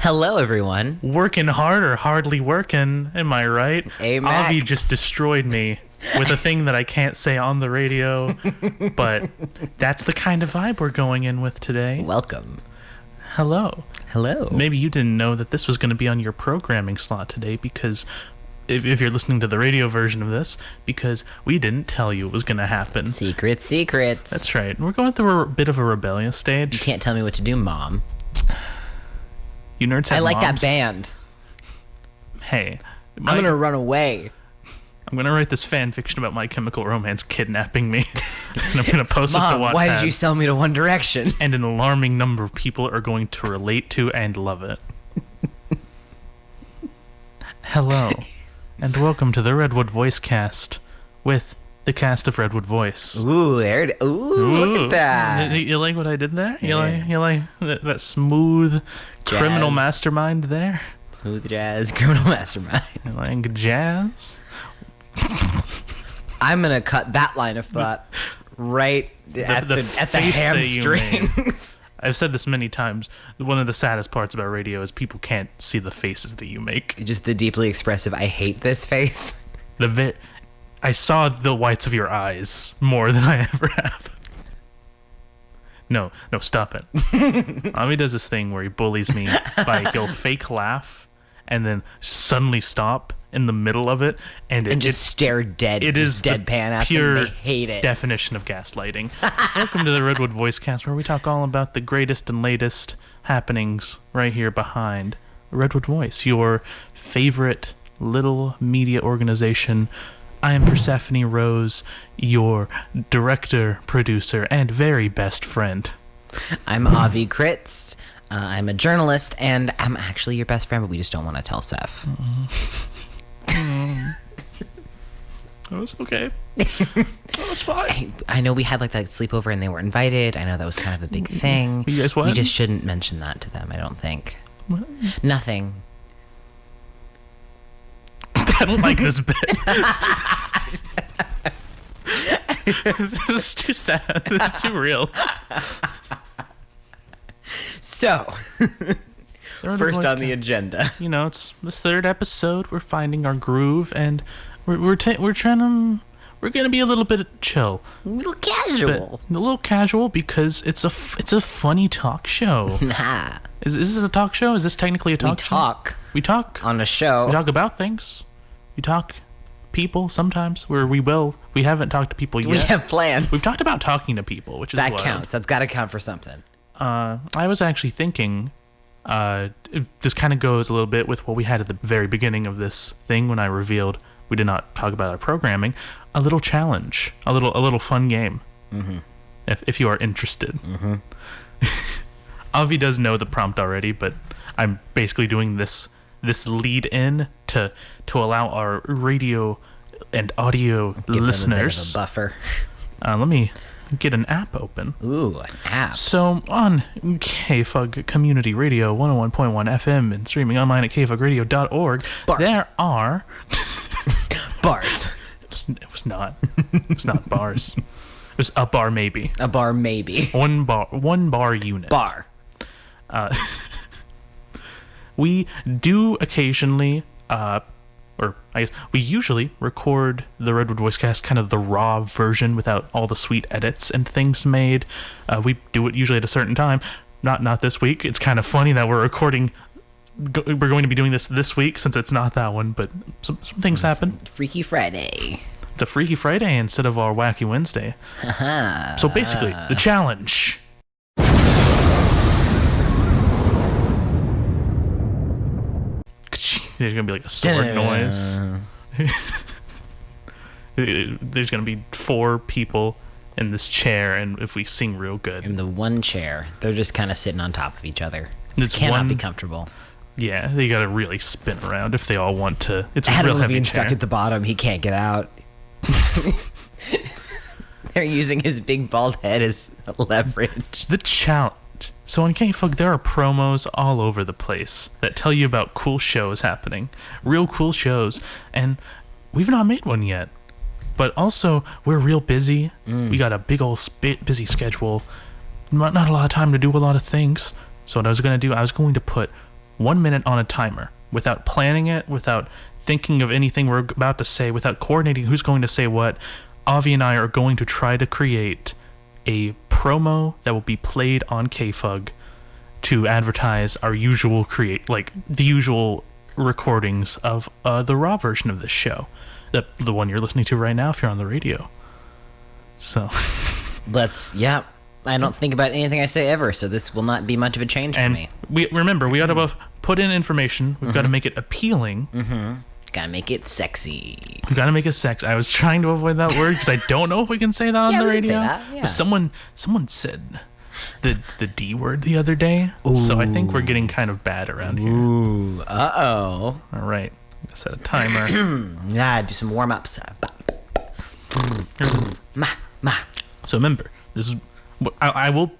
Hello, everyone. Working hard or hardly working, am I right? Mac. Avi just destroyed me with a thing that I can't say on the radio, but that's the kind of vibe we're going in with today. Welcome. Hello. Hello. Maybe you didn't know that this was going to be on your programming slot today because if you're listening to the radio version of this, because we didn't tell you it was going to happen. Secrets. That's right. We're going through a bit of a rebellious stage. You can't tell me what to do, Mom. You nerds have I like moms. that band. Hey. I'm going to run away. I'm going to write this fan fiction about My Chemical Romance kidnapping me. And I'm going to post Mom, it to Wattpad. why did you sell me to One Direction? And an alarming number of people are going to relate to and love it. Hello, and welcome to the Redwood Voicecast with the cast of Redwood Voice. Ooh, there it. Look at that. You like what I did there? Yeah. You like that smooth criminal Jazz. Mastermind there? Smooth jazz, criminal mastermind. You like jazz? I'm going to cut that line of thought right at the face that you hamstrings. I've said this many times. One of the saddest parts about radio is people can't see the faces that you make. Just the deeply expressive, I hate this face. I saw the whites of your eyes more than I ever have. No, stop it. Ami does this thing where he bullies me by he'll fake laugh and then suddenly stop in the middle of it and just stare dead. It is deadpan the at pure them. They hate it. definition of gaslighting. Welcome to the Redwood Voicecast, where we talk all about the greatest and latest happenings right here behind Redwood Voice, your favorite little media organization. I am Persephone Rose, your director, producer, and very best friend. I'm Avi Kritz. I'm a journalist, and I'm actually your best friend, but we just don't want to tell Seth. That was okay. That was fine. I know we had like that sleepover and they were invited. I know that was kind of a big thing. You guys what? We just shouldn't mention that to them, I don't think. What? Nothing. I don't like this bit. This is too sad. This is too real. So, first on the agenda. You know, it's the third episode. We're finding our groove, and we're gonna be a little bit chill, A little casual. a little casual because it's a funny talk show. Nah. Is this a talk show? Is this technically a talk show? We talk on a show. We talk about things. We talk people sometimes. We haven't talked to people yet. We have plans. We've talked about talking to people, which is that wild. counts. That's got to count for something. I was actually thinking, this kind of goes a little bit with what we had at the very beginning of this thing when I revealed we did not talk about our programming. A little challenge, a little fun game. Mm-hmm. If you are interested. Mm-hmm. Avi does know the prompt already, but I'm basically doing this lead in to allow our radio and audio Give listeners them a bit of a buffer. Let me get an app open. Ooh, an app. So on KFUG Community Radio 101.1 FM and streaming online at kfugradio.org, there are bars. It was not. It's not bars. It was a bar maybe. A bar maybe. One bar unit. Bar. We do occasionally, or I guess we usually record the Redwood Voicecast kind of the raw version without all the sweet edits and things made. We do it usually at a certain time. Not this week. It's kind of funny that we're recording. We're going to be doing this week since it's not that one, but some things happen. Freaky Friday. It's a Freaky Friday instead of our Wacky Wednesday. So basically, the challenge. There's gonna be like a sword noise. There's gonna be 4 people in this chair, and if we sing real good, In the one chair, they're just kind of sitting on top of each other. This It cannot one- be comfortable. yeah, they gotta really spin around if they all want to. It's a Adam real heavy Levine chair. stuck at the bottom. He can't get out. They're using his big bald head as leverage. The challenge. So on KFUG, there are promos all over the place that tell you about cool shows happening, real cool shows, and we've not made one yet. But also, we're real busy. We got a big old busy schedule. Not a lot of time to do a lot of things. So what I was going to do, I was going to put 1 minute on a timer, without planning it, without thinking of anything we're about to say, without coordinating who's going to say what. Avi and I are going to try to create a promo that will be played on KFUG to advertise our usual the usual recordings of the raw version of this show, the one you're listening to right now if you're on the radio. So I don't think about anything I say ever, so this will not be much of a change for me. We got to both put in information. We've got to make it appealing. Gotta make it sexy. We've got to make it sexy. I was trying to avoid that word because I don't know if we can say that on the radio. We can say that, yeah. But someone said the D word the other day. Ooh. So I think we're getting kind of bad around here. Ooh. Uh-oh. All right. I'm gonna set a timer. Do some warm-ups. So remember, this is I will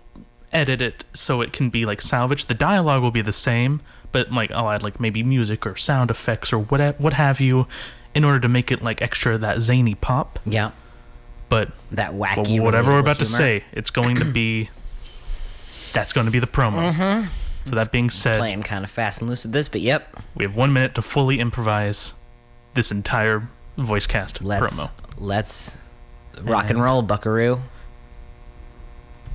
edit it so it can be like salvaged. The dialogue will be the same, but like I'll add like maybe music or sound effects or what have you, in order to make it like extra that zany pop. Yeah. But that wacky. Whatever we're about humor. to say, it's going to be. That's going to be the promo. Mm-hmm. So that being said, playing kind of fast and loose with this, but yep. We have 1 minute to fully improvise this entire Voicecast promo. Let's rock and roll, buckaroo.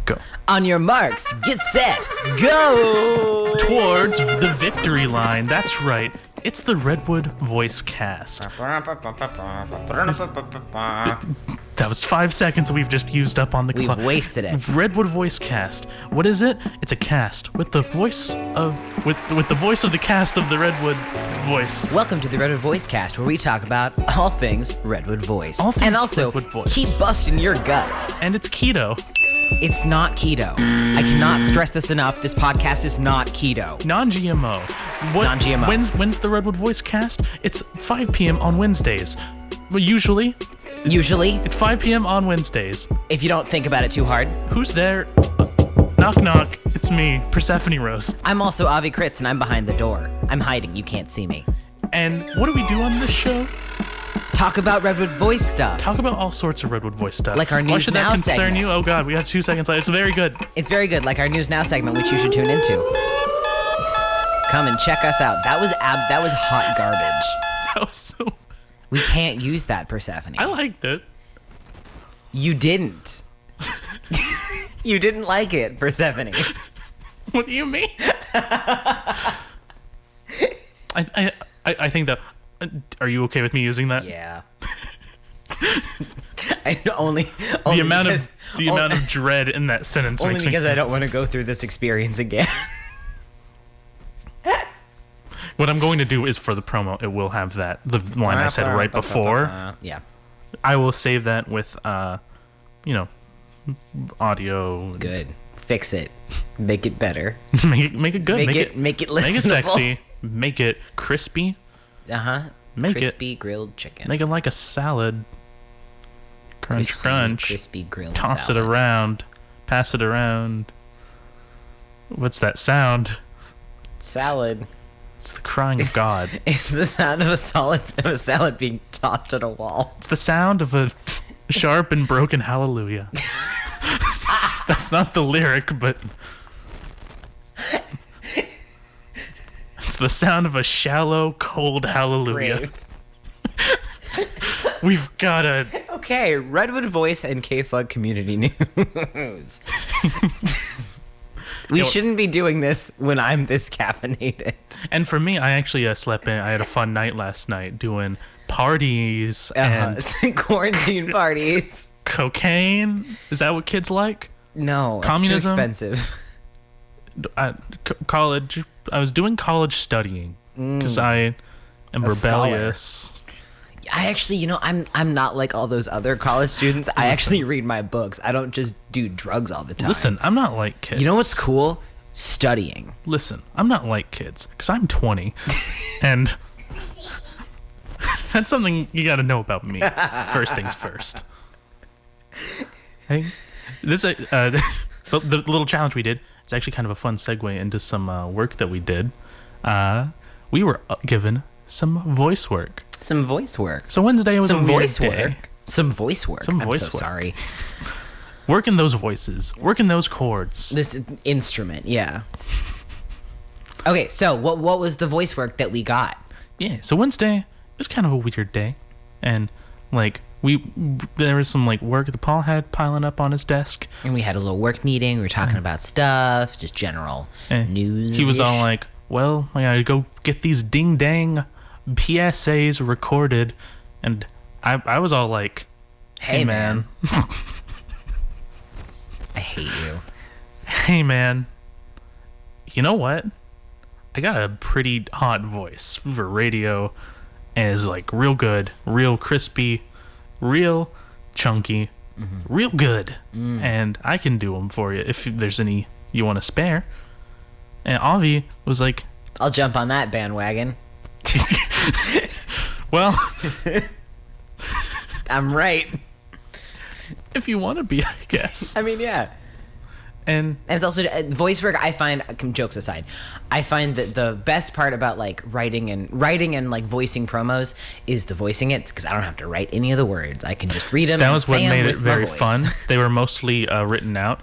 Go. On your marks, get set, go! Towards the victory line. That's right. It's the Redwood Voicecast. That was 5 seconds we've just used up on the clock. We've wasted it. Redwood Voicecast. What is it? It's a cast with the voice of with the voice of the cast of the Redwood Voice. Welcome to the Redwood Voicecast, where we talk about all things Redwood Voice. All things and also Redwood Voice. Keep busting your gut. And it's keto. It's not keto. I cannot stress this enough. This podcast is not keto. Non-GMO. Non-GMO. When's the Redwood Voicecast? It's 5 p.m. on Wednesdays. Well, usually it's 5 p.m. on Wednesdays. If you don't think about it too hard. Who's there? Knock knock. It's me, Persephone Rose. I'm also Avi Kritz, and I'm behind the door. I'm hiding. You can't see me. And what do we do on this show? Talk about Redwood Voice stuff. Talk about all sorts of Redwood Voice stuff. Like our News Why should Now that concern segment. you? Oh God, we got 2 seconds left. It's very good. It's very good, like our News Now segment, which you should tune into. Come and check us out. That was hot garbage. That was so. We can't use that, Persephone. I liked it. You didn't. You didn't like it, Persephone. What do you mean? I think that. Are you okay with me using that? Yeah. only the amount of dread in that sentence. Only makes because me, I don't want to go through this experience again. What I'm going to do is for the promo, it will have the line I said right before. Yeah. I will save that with audio. Good. Fix it. Make it better. make it good. Make it listenable. Make it sexy. Make it crispy. Crispy grilled chicken. Make it like a salad. Crunch, crunch. Crispy grilled Toss salad. it around. Pass it around. What's that sound? Salad. It's the crying of God. It's the sound of a salad being tossed at a wall. It's the sound of a sharp and broken hallelujah. That's not the lyric, but it's the sound of a shallow, cold hallelujah. We've got a... Okay, Redwood Voice and KFUG community news. We shouldn't be doing this when I'm this caffeinated. And for me, I actually slept in. I had a fun night last night doing parties and quarantine parties. Cocaine. Is that what kids like? No, communism. It's too expensive. College. I was doing college studying because I am rebellious. I actually, I'm not like all those other college students. I actually read my books. I don't just do drugs all the time. Listen, I'm not like kids. You know what's cool? Studying. Listen, I'm not like kids because I'm 20, and that's something you got to know about me. First things first. Hey, this the little challenge we did is actually kind of a fun segue into some work that we did. We were given some voice work. Some voice work. So Wednesday was some a weird voice day. work. Some voice work. Some voice I'm so work. sorry. Working those voices. Working those chords. This instrument, yeah. Okay, so what was the voice work that we got? Yeah, so Wednesday was kind of a weird day, and like there was some like work that Paul had piling up on his desk, And we had a little work meeting. We were talking about stuff, just general news. He was all like, "Well, I gotta go get these ding dang PSAs recorded," and I was all like, "Hey man, I hate you. Hey man, you know what? I got a pretty hot voice for radio, and it's like real good, real crispy, real chunky, real good, and I can do them for you if there's any you want to spare." And Avi was like, I'll jump on that bandwagon. "Well, I'm right. if you want to be, I guess." I mean, yeah. And it's also voice work. I find, jokes aside, I find that the best part about like writing and like voicing promos is the voicing it, because I don't have to write any of the words. I can just read them. That was what made it very voice. fun. They were mostly written out,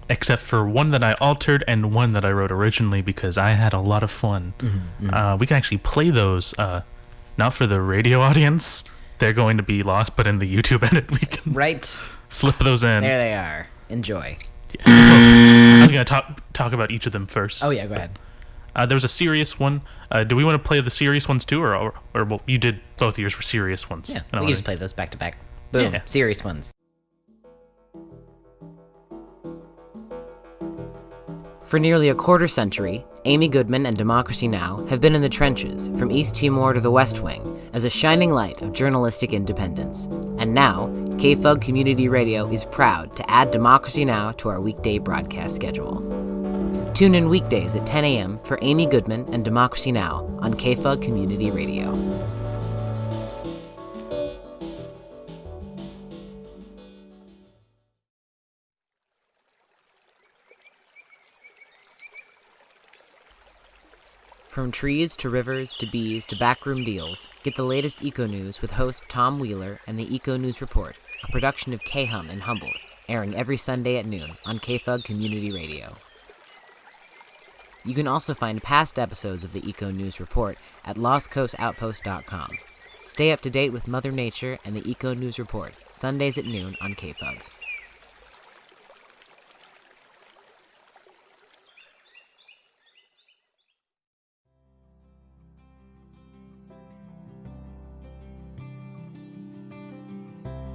except for one that I altered and one that I wrote originally because I had a lot of fun. We can actually play those, not for the radio audience. They're going to be lost, but in the YouTube edit, we can slip those in. There they are. Enjoy. I was going to talk about each of them first. Oh, yeah, go ahead. There was a serious one. Do we want to play the serious ones too, or well, you did both of yours were serious ones? Yeah, we can just play those back to back. Boom, Yeah. serious ones. For nearly a quarter century, Amy Goodman and Democracy Now! Have been in the trenches, from East Timor to the West Wing, as a shining light of journalistic independence. And now, KFUG Community Radio is proud to add Democracy Now! To our weekday broadcast schedule. Tune in weekdays at 10 a.m. for Amy Goodman and Democracy Now! On KFUG Community Radio. From trees to rivers to bees to backroom deals, get the latest eco news with host Tom Wheeler and the Eco News Report, a production of K-Hum in Humboldt, airing every Sunday at noon on KFUG Community Radio. You can also find past episodes of the Eco News Report at lostcoastoutpost.com. Stay up to date with Mother Nature and the Eco News Report, Sundays at noon on KFUG.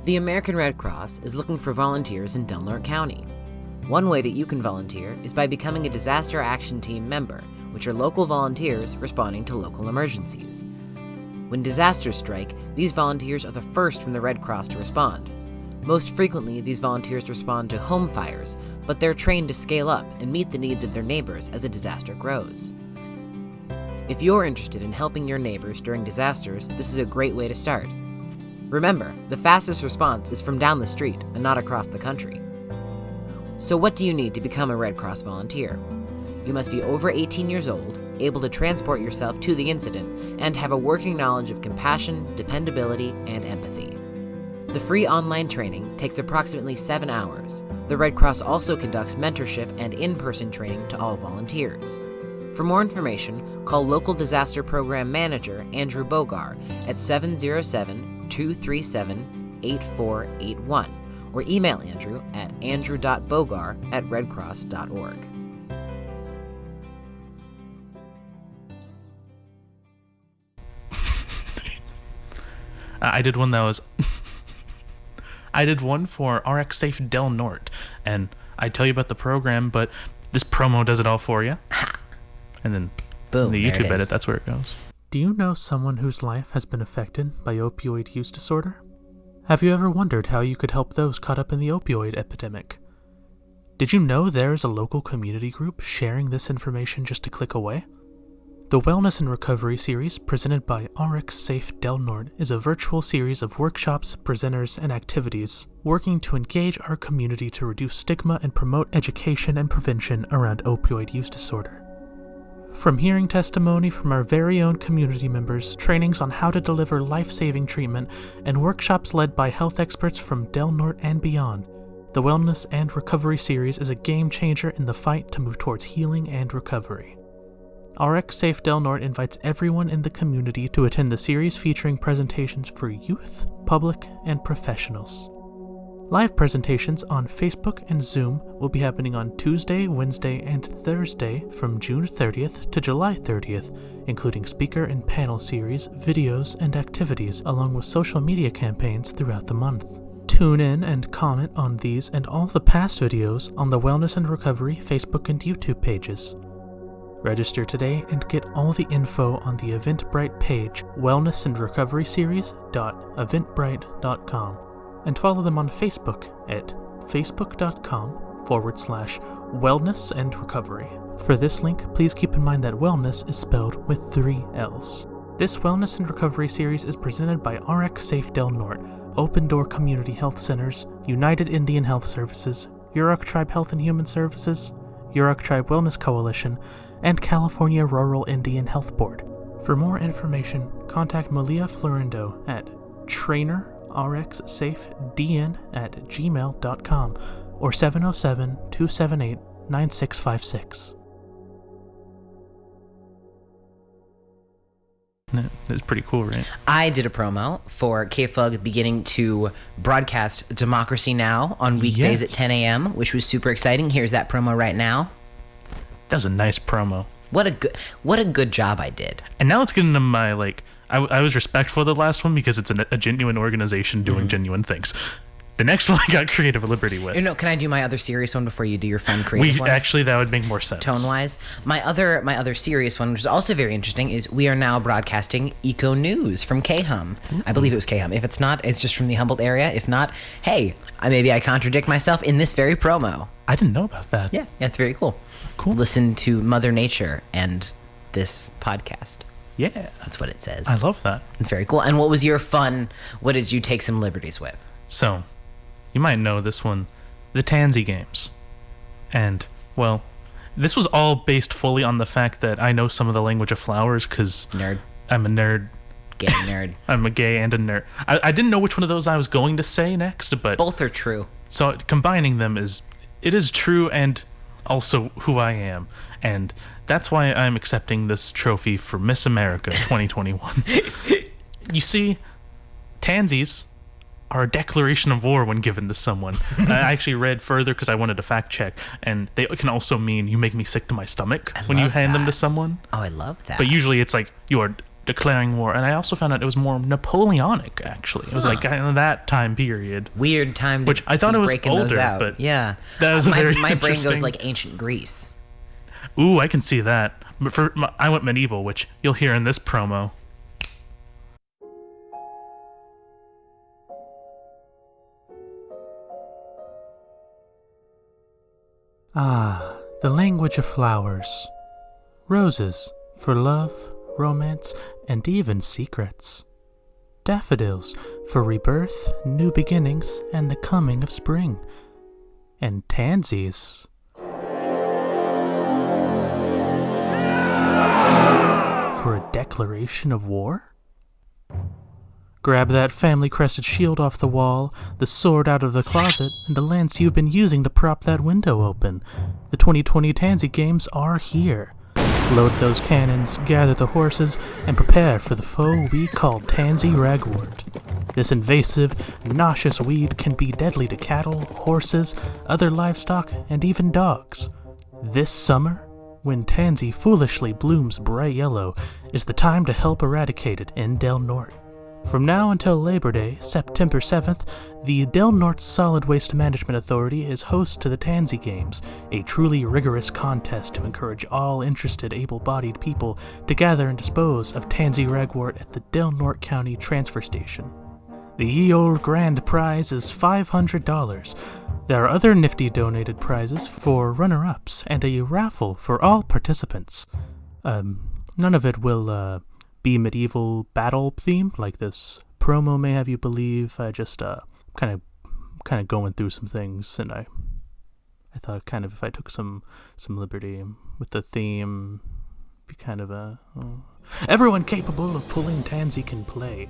The American Red Cross is looking for volunteers in Del Norte County. One way that you can volunteer is by becoming a Disaster Action Team member, which are local volunteers responding to local emergencies. When disasters strike, these volunteers are the first from the Red Cross to respond. Most frequently, these volunteers respond to home fires, but they're trained to scale up and meet the needs of their neighbors as a disaster grows. If you're interested in helping your neighbors during disasters, this is a great way to start. Remember, the fastest response is from down the street and not across the country. So what do you need to become a Red Cross volunteer? You must be over 18 years old, able to transport yourself to the incident, and have a working knowledge of compassion, dependability, and empathy. The free online training takes approximately 7 hours. The Red Cross also conducts mentorship and in-person training to all volunteers. For more information, call local disaster program manager Andrew Bogar at 707-237-8481 or email Andrew at andrew.bogar@redcross.org. I did one that was... I did one for RX Safe Del Norte, and I tell you about the program, but this promo does it all for you. And then boom, in the YouTube there it edit, is. that's where it goes. Do you know someone whose life has been affected by opioid use disorder? Have you ever wondered how you could help those caught up in the opioid epidemic? Did you know there is a local community group sharing this information just a click away? The Wellness and Recovery series, presented by RX Safe Del Norte, is a virtual series of workshops, presenters, and activities working to engage our community to reduce stigma and promote education and prevention around opioid use disorder. From hearing testimony from our very own community members, trainings on how to deliver life-saving treatment, and workshops led by health experts from Del Norte and beyond, the Wellness and Recovery series is a game changer in the fight to move towards healing and recovery. RX Safe Del Norte invites everyone in the community to attend the series featuring presentations for youth, public, and professionals. Live presentations on Facebook and Zoom will be happening on Tuesday, Wednesday, and Thursday from June 30th to July 30th, including speaker and panel series, videos, and activities, along with social media campaigns throughout the month. Tune in and comment on these and all the past videos on the Wellness and Recovery Facebook and YouTube pages. Register today and get all the info on the Eventbrite page, wellnessandrecoveryseries.eventbrite.com. And follow them on Facebook at facebook.com/wellness and recovery. For this link, please keep in mind that wellness is spelled with 3 L's. This Wellness and Recovery series is presented by RX Safe Del Norte, Open Door Community Health Centers, United Indian Health Services, Yurok Tribe Health and Human Services, Yurok Tribe Wellness Coalition, and California Rural Indian Health Board. For more information, contact Malia Florindo at trainerrxsafedn@gmail.com or 707-278-9656. That's pretty cool, right? I did a promo for KFUG beginning to broadcast Democracy Now! On weekdays at 10 a.m., which was super exciting. Here's that promo right now. That was a nice promo. What a good job I did. And now let's get into my, I was respectful of the last one because it's a genuine organization doing genuine things. The next one I got creative liberty with. No, can I do my other serious one before you do your fun creative one? Actually, that would make more sense. Tone-wise. My other serious one, which is also very interesting, is we are now broadcasting Eco News from K-Hum. I believe it was K-Hum. If it's not, it's just from the Humboldt area. If not, hey, maybe I contradict myself in this very promo. I didn't know about that. Yeah, it's very cool. Cool. Listen to Mother Nature and this podcast. Yeah. That's what it says. I love that. It's very cool. And what was your fun? What did you take some liberties with? So, you might know this one, the Tansy games. And, well, this was all based fully on the fact that I know some of the language of flowers because I'm a nerd. Gay nerd. I'm a gay and a nerd. I didn't know which one of those I was going to say next, but... Both are true. So combining them is true and also who I am. And that's why I'm accepting this trophy for Miss America 2021. You see, tansies are a declaration of war when given to someone. I actually read further because I wanted to fact check, and they can also mean you make me sick to my stomach when you hand them to someone. Oh, I love that. But usually it's like you are declaring war, and I also found out it was more Napoleonic, actually. It was like kind of that time period. Weird time to which I thought it was breaking older, those out. But yeah. That was my brain goes like ancient Greece. Ooh, I can see that. But I went medieval, which you'll hear in this promo. Ah, the language of flowers. Roses for love, romance, and even secrets. Daffodils for rebirth, new beginnings, and the coming of spring. And tansies for a declaration of war? Grab that family-crested shield off the wall, the sword out of the closet, and the lance you've been using to prop that window open. The 2020 Tansy Games are here. Load those cannons, gather the horses, and prepare for the foe we call Tansy Ragwort. This invasive, nauseous weed can be deadly to cattle, horses, other livestock, and even dogs. This summer, when tansy foolishly blooms bright yellow, is the time to help eradicate it in Del Norte. From now until Labor Day, September 7th, the Del Norte Solid Waste Management Authority is host to the Tansy Games, a truly rigorous contest to encourage all interested able-bodied people to gather and dispose of Tansy Ragwort at the Del Norte County Transfer Station. The ye olde grand prize is $500. There are other nifty donated prizes for runner-ups and a raffle for all participants. None of it will, be medieval battle themed like this promo may have you believe. I just kind of going through some things, and I thought kind of if I took some liberty with the theme, be kind of everyone capable of pulling tansy can play.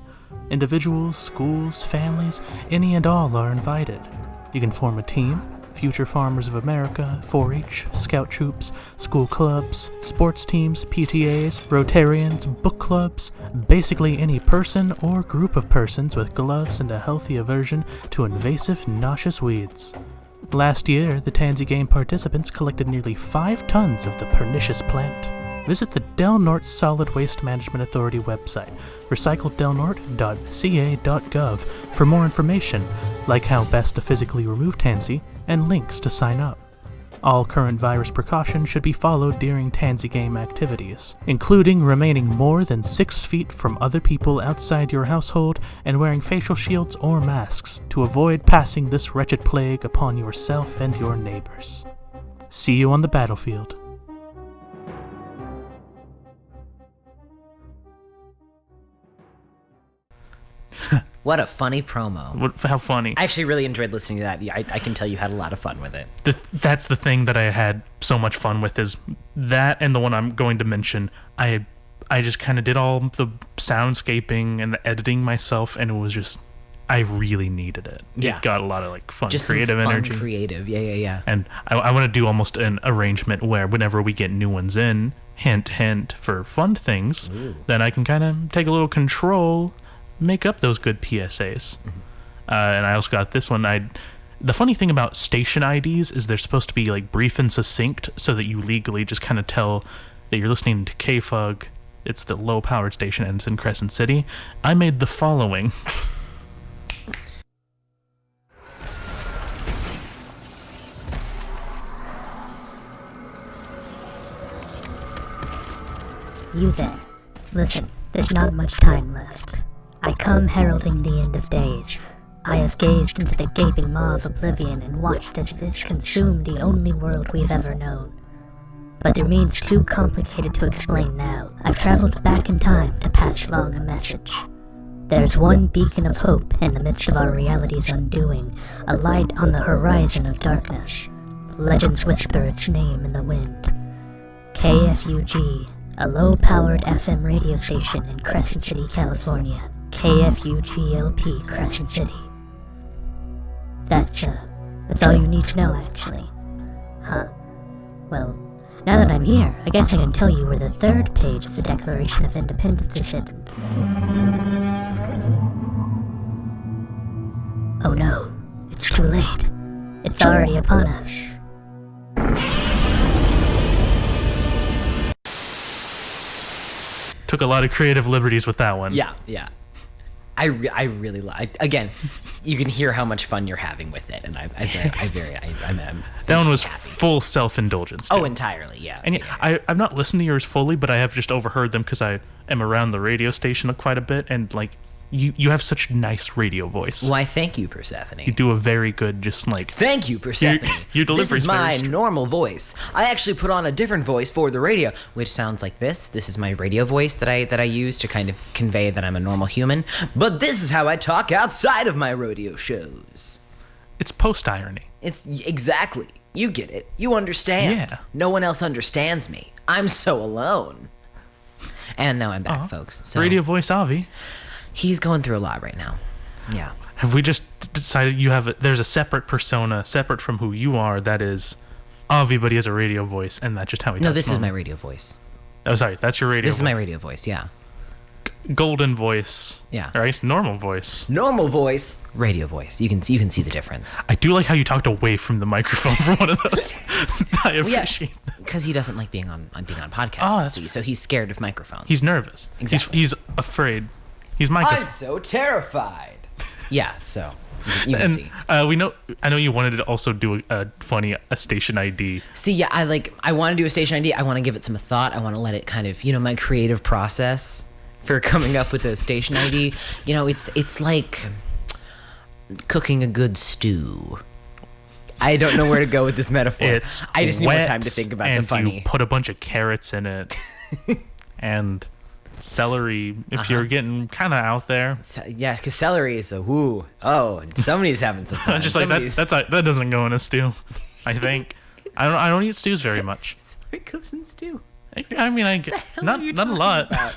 Individuals, schools, families, any and all are invited. You can form a team, Future Farmers of America, 4-H, Scout Troops, school clubs, sports teams, PTAs, Rotarians, book clubs, basically any person or group of persons with gloves and a healthy aversion to invasive, nauseous weeds. Last year, the Tansy Game participants collected nearly 5 tons of the pernicious plant. Visit the Del Norte Solid Waste Management Authority website, recycledelnorte.ca.gov, for more information, like how best to physically remove tansy, and links to sign up. All current virus precautions should be followed during Tansy Game activities, including remaining more than 6 feet from other people outside your household and wearing facial shields or masks to avoid passing this wretched plague upon yourself and your neighbors. See you on the battlefield. What a funny promo. How funny. I actually really enjoyed listening to that. I can tell you had a lot of fun with it. That's the thing that I had so much fun with, is that, and the one I'm going to mention. I just kind of did all the soundscaping and the editing myself, and it was just, I really needed it. Yeah. It got a lot of like fun, just creative some fun, energy. Creative, yeah. And I want to do almost an arrangement where whenever we get new ones in, hint, for fun things, then I can kind of take a little control, make up those good PSAs. And I also got this one. The funny thing about station IDs is they're supposed to be like brief and succinct, so that you legally just kind of tell that you're listening to KFUG. It's the low-powered station, and it's in Crescent City. I made the following. You there. Listen, there's not much time left. I come heralding the end of days. I have gazed into the gaping maw of oblivion and watched as it has consumed the only world we've ever known. But their means too complicated to explain now. I've traveled back in time to pass along a message. There's one beacon of hope in the midst of our reality's undoing, a light on the horizon of darkness. Legends whisper its name in the wind. KFUG, a low-powered FM radio station in Crescent City, California. KFUGLP, Crescent City. That's all you need to know, actually. Huh. Well, now that I'm here, I guess I can tell you where the 3rd page of the Declaration of Independence is hidden. Oh no, it's too late. It's already upon us. Took a lot of creative liberties with that one. Yeah. I really like. Again, you can hear how much fun you're having with it, and I'm that one was full self-indulgence. Oh, entirely, yeah. And I've not listened to yours fully, but I have just overheard them because I am around the radio station quite a bit, and like you have such nice radio voice. Why, thank you, Persephone. You do a very good, just like... Thank you, Persephone. Your delivery's This is my normal voice. I actually put on a different voice for the radio, which sounds like this. This is my radio voice that I use to kind of convey that I'm a normal human. But this is how I talk outside of my rodeo shows. It's post-irony. It's exactly. You get it. You understand. Yeah. No one else understands me. I'm so alone. And now I'm back, folks. So Radio voice Avi. He's going through a lot right now. Yeah. Have we just decided there's a separate persona, separate from who you are, that is Avi, but he has a radio voice, and that's just how he talks? No, this is my radio voice. Oh, sorry, that's your radio voice. This is my radio voice, yeah. Golden voice. Yeah. Or I guess normal voice. Normal voice, radio voice. You can see the difference. I do like how you talked away from the microphone for one of those. I appreciate that. Because he doesn't like being on podcasts, so he's scared of microphones. He's nervous. Exactly. He's afraid. He's I'm so terrified. Yeah, so you can see. I know you wanted to also do a station ID. See, yeah, I want to do a station ID. I want to give it some thought. I want to let it kind of, my creative process for coming up with a station ID. It's like cooking a good stew. I don't know where to go with this metaphor. I just need more time to think about the funny. You put a bunch of carrots in it and celery if you're getting kind of out there. Yeah, because celery is somebody's having some fun. Just like that doesn't go in a stew, I think. I don't eat stews very much. Celery goes in stew. I mean, I get not a lot.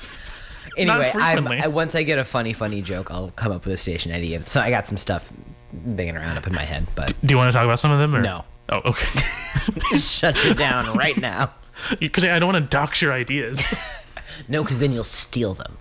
Anyway, once I get a funny joke, I'll come up with a station idea. So I got some stuff banging around up in my head, but Do you want to talk about some of them? Or? no. Oh, okay. Just shut you down right now. Because I don't want to dox your ideas. No, because then you'll steal them.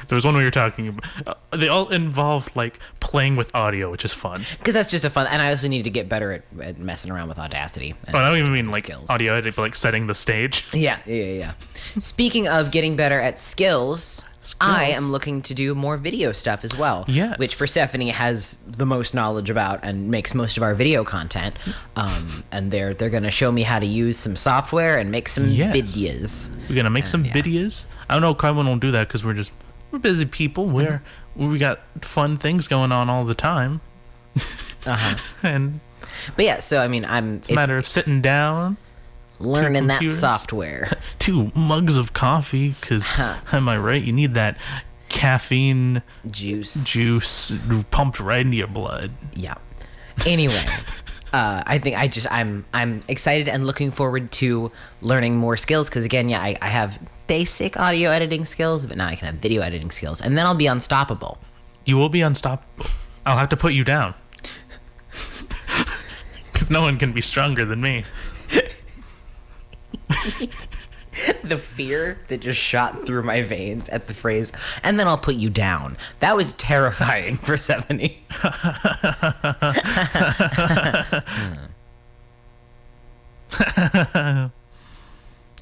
There was one we were talking about. They all involve like playing with audio, which is fun. Because that's just a fun, and I also need to get better at messing around with Audacity. Oh, I don't even mean like skills. audio editing, but like setting the stage. Yeah. Speaking of getting better at skills, I am looking to do more video stuff as well. Yes. Which Persephone has the most knowledge about and makes most of our video content. And they're going to show me how to use some software and make some videos. We're gonna make some videos. I don't know. Kaiwan won't do that because we're busy people. We got fun things going on all the time. And but yeah, so I mean, it's a matter of sitting down, learning that software. 2 mugs of coffee, because am I right? You need that caffeine juice pumped right into your blood. Yeah. Anyway, I think I'm excited and looking forward to learning more skills because again, I have basic audio editing skills, but now I can have video editing skills, and then I'll be unstoppable. You will be unstoppable. I'll have to put you down because no one can be stronger than me. The fear that just shot through my veins at the phrase, and then I'll put you down. That was terrifying for Persephone.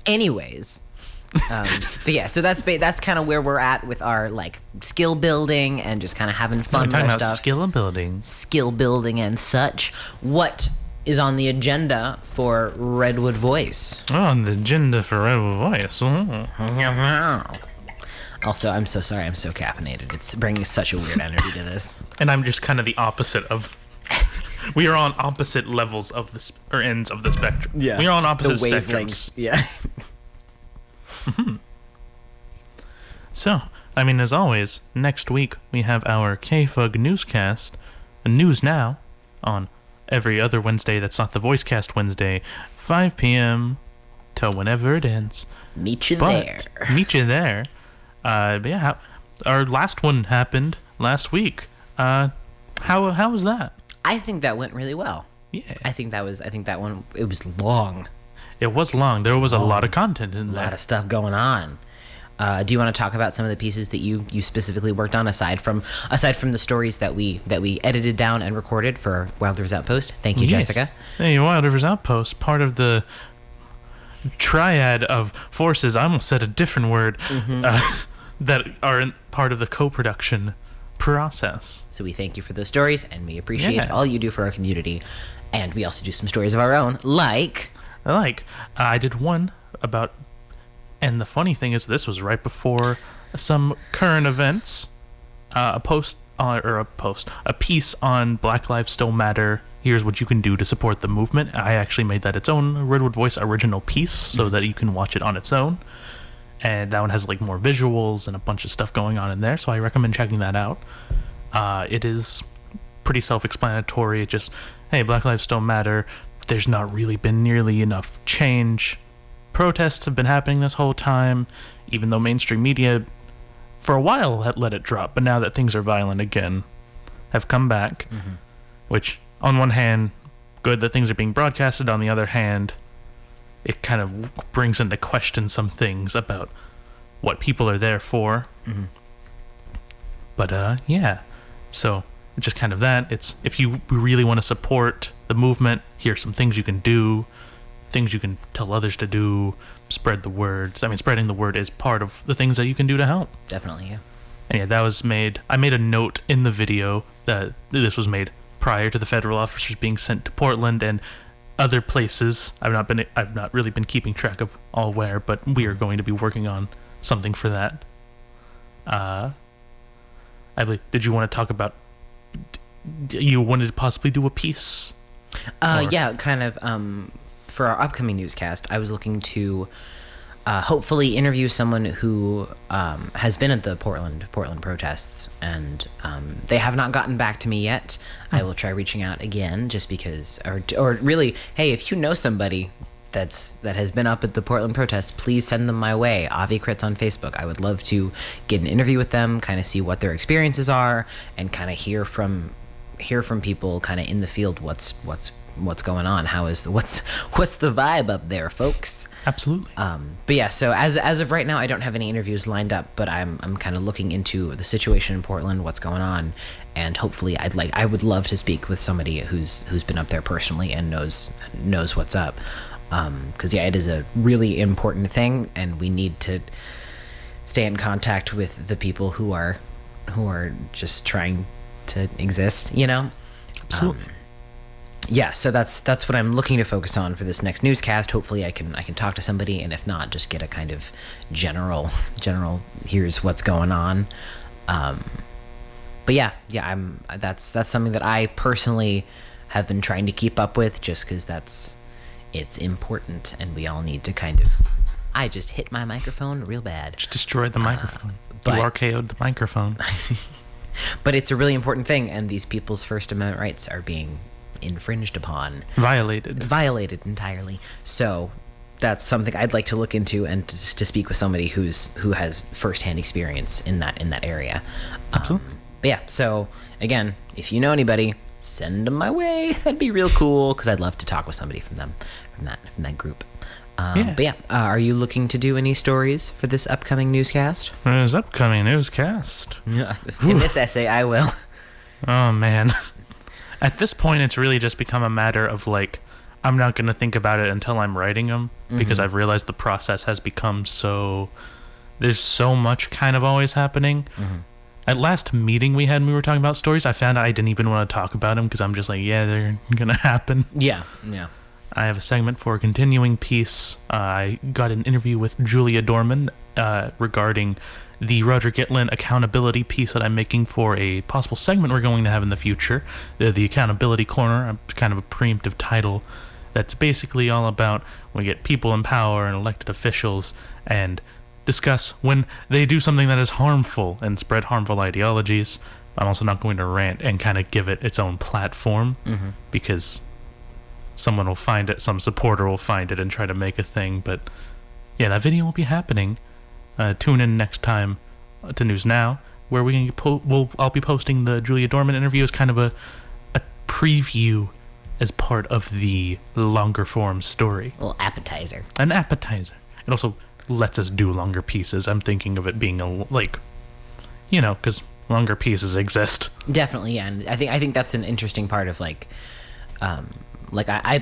Anyways, but yeah, so that's kind of where we're at with our like skill building and just kind of having fun with stuff. Skill building and such. What is on the agenda for Redwood Voice? On the agenda for Redwood Voice. Also, I'm so sorry, I'm so caffeinated. It's bringing such a weird energy to this. And I'm just kind of the opposite of. We are on opposite levels of the or ends of the spectrum. Yeah, we are on opposite the spectrums. Yeah. So, I mean, as always, next week we have our K-Fug newscast, News Now, on every other Wednesday that's not the Voicecast Wednesday, 5 p.m. till whenever it ends. Meet you there. But yeah, our last one happened last week. How was that? I think that went really well. Yeah. I think that one, it was long. It was long. There was a lot of content in there. A lot of stuff going on. Do you want to talk about some of the pieces that you specifically worked on aside from the stories that we edited down and recorded for Wild Rivers Outpost? Thank you, Yes. Jessica. Hey, Wild Rivers Outpost, part of the triad of forces. I almost said a different word that are part of the co-production process. So we thank you for those stories, and we appreciate all you do for our community. And we also do some stories of our own, I did one about. And the funny thing is, this was right before some current events. A piece on Black Lives Still Matter. Here's what you can do to support the movement. I actually made that its own Redwood Voice original piece so that you can watch it on its own. And that one has like more visuals and a bunch of stuff going on in there. So I recommend checking that out. It is pretty self-explanatory. It just, hey, Black Lives Still Matter. There's not really been nearly enough change. Protests have been happening this whole time, even though mainstream media for a while had let it drop, but now that things are violent again, have come back, which on one hand, good that things are being broadcasted, on the other hand, it kind of brings into question some things about what people are there for. But yeah, so just kind of that. It's if you really want to support the movement, here's some things you can do, things you can tell others to do, spread the word. I mean, spreading the word is part of the things that you can do to help. Definitely, yeah. And yeah, that was made. I made a note in the video that this was made prior to the federal officers being sent to Portland and other places. I've not really been keeping track of all where, but we are going to be working on something for that. I believe. Did you want to talk about? You wanted to possibly do a piece? Yeah, kind of. For our upcoming newscast, I was looking to hopefully interview someone who has been at the Portland protests, and they have not gotten back to me yet. I will try reaching out again, just because, or really, hey, if you know somebody that has been up at the Portland protest, please send them my way. Avi Crits on Facebook. I would love to get an interview with them, kind of see what their experiences are, and kind of hear from people kind of in the field what's going on. What's the vibe up there, folks? Absolutely. But yeah, so as of right now, I don't have any interviews lined up, but I'm kind of looking into the situation in Portland, what's going on, and hopefully I would love to speak with somebody who's been up there personally and knows what's up. Because yeah, it is a really important thing, and we need to stay in contact with the people who are just trying to exist, you know? Absolutely. Yeah, so that's what I'm looking to focus on for this next newscast. Hopefully I can talk to somebody, and if not, just get a kind of general here's what's going on. But yeah, that's something that I personally have been trying to keep up with, just because it's important, and we all need to kind of... I just hit my microphone real bad. Just destroyed the microphone. You RKO'd the microphone. But it's a really important thing, and these people's First Amendment rights are being infringed upon. Violated entirely. So that's something I'd like to look into, and to speak with somebody who has firsthand experience in that area. Absolutely. But yeah, so again, if you know anybody, send them my way. That'd be real cool, because I'd love to talk with somebody from that group. But yeah, are you looking to do any stories for this upcoming newscast? In this essay, I will. Oh man. At this point, it's really just become a matter of like, I'm not going to think about it until I'm writing them, because I've realized the process has become there's so much kind of always happening. At last meeting we had when we were talking about stories, I found out I didn't even want to talk about them, because I'm just like, yeah, they're going to happen. Yeah. I have a segment for a continuing piece. I got an interview with Julia Dorman regarding the Roger Gitlin accountability piece that I'm making for a possible segment we're going to have in the future, the Accountability Corner, kind of a preemptive title that's basically all about when we get people in power and elected officials and discuss when they do something that is harmful and spread harmful ideologies. I'm also not going to rant and kind of give it its own platform, because someone will find it, some supporter will find it and try to make a thing. But yeah, that video will be happening. Tune in next time to News Now, where I'll be posting the Julia Dorman interview as kind of a preview as part of the longer form story. A little appetizer. An appetizer. It also lets us do longer pieces. I'm thinking of it being because longer pieces exist. Definitely, yeah. And I think that's an interesting part of I'd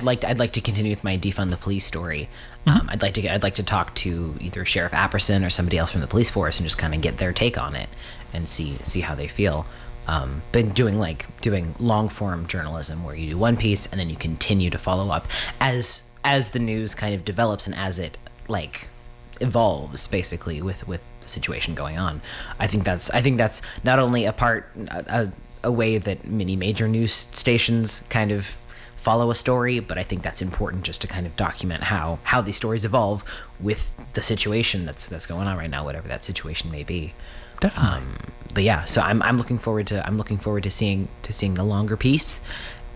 like to continue with my defund the police story. I'd like to talk to either Sheriff Apperson or somebody else from the police force and just kind of get their take on it and see how they feel. But doing long form journalism where you do one piece and then you continue to follow up as the news kind of develops and as it evolves, basically, with the situation going on. I think that's not only a way that many major news stations kind of follow a story, but I think that's important just to kind of document how these stories evolve with the situation that's going on right now, whatever that situation may be. Definitely. But yeah, so I'm looking forward to seeing the longer piece,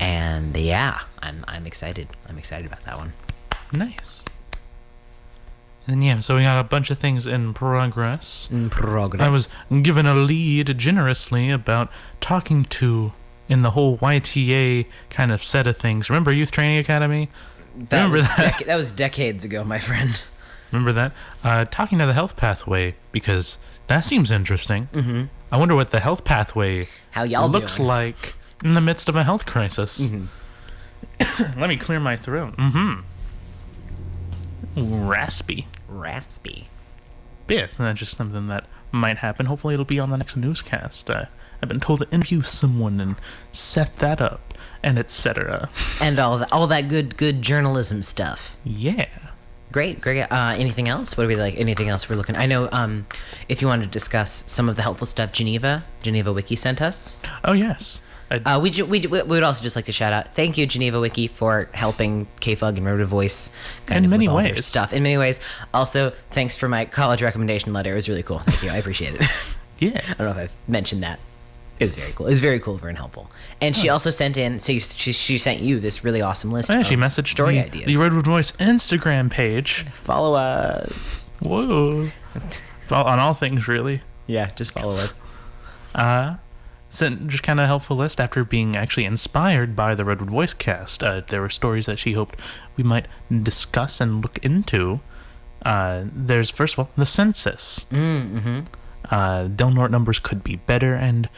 and yeah, I'm excited. I'm excited about that one. Nice. And yeah, so we got a bunch of things in progress. I was given a lead generously about talking to, in the whole YTA kind of set of things. Remember Youth Training Academy? Remember that? That was decades ago, my friend. Remember that? Talking to the health pathway, because that seems interesting. I wonder what the health pathway looks like in the midst of a health crisis. Let me clear my throat. Raspy. Yes, and that's just something that might happen. Hopefully it'll be on the next newscast. I've been told to interview someone and set that up, and etc. And all that good journalism stuff. Yeah. Great. Anything else? What do we like? Anything else we're looking? I know. If you want to discuss some of the helpful stuff, Geneva Wiki sent us. Oh yes. We would also just like to shout out, thank you, Geneva Wiki, for helping KFUG and Redwood Voice in many ways. Stuff. In many ways. Also, thanks for my college recommendation letter. It was really cool. Thank you. I appreciate it. Yeah. I don't know if I've mentioned that. It was very cool. It was very cool, very helpful. And she also sent in, so she sent you this really awesome list Yeah, of she messaged story the, ideas. the Redwood Voice Instagram page. Follow us. Whoa. On all things, really. Yeah, just follow us. Sent just kind of helpful list after being actually inspired by the Redwood Voicecast. There were stories that she hoped we might discuss and look into. There's, first of all, the census. Del Norte numbers could be better, and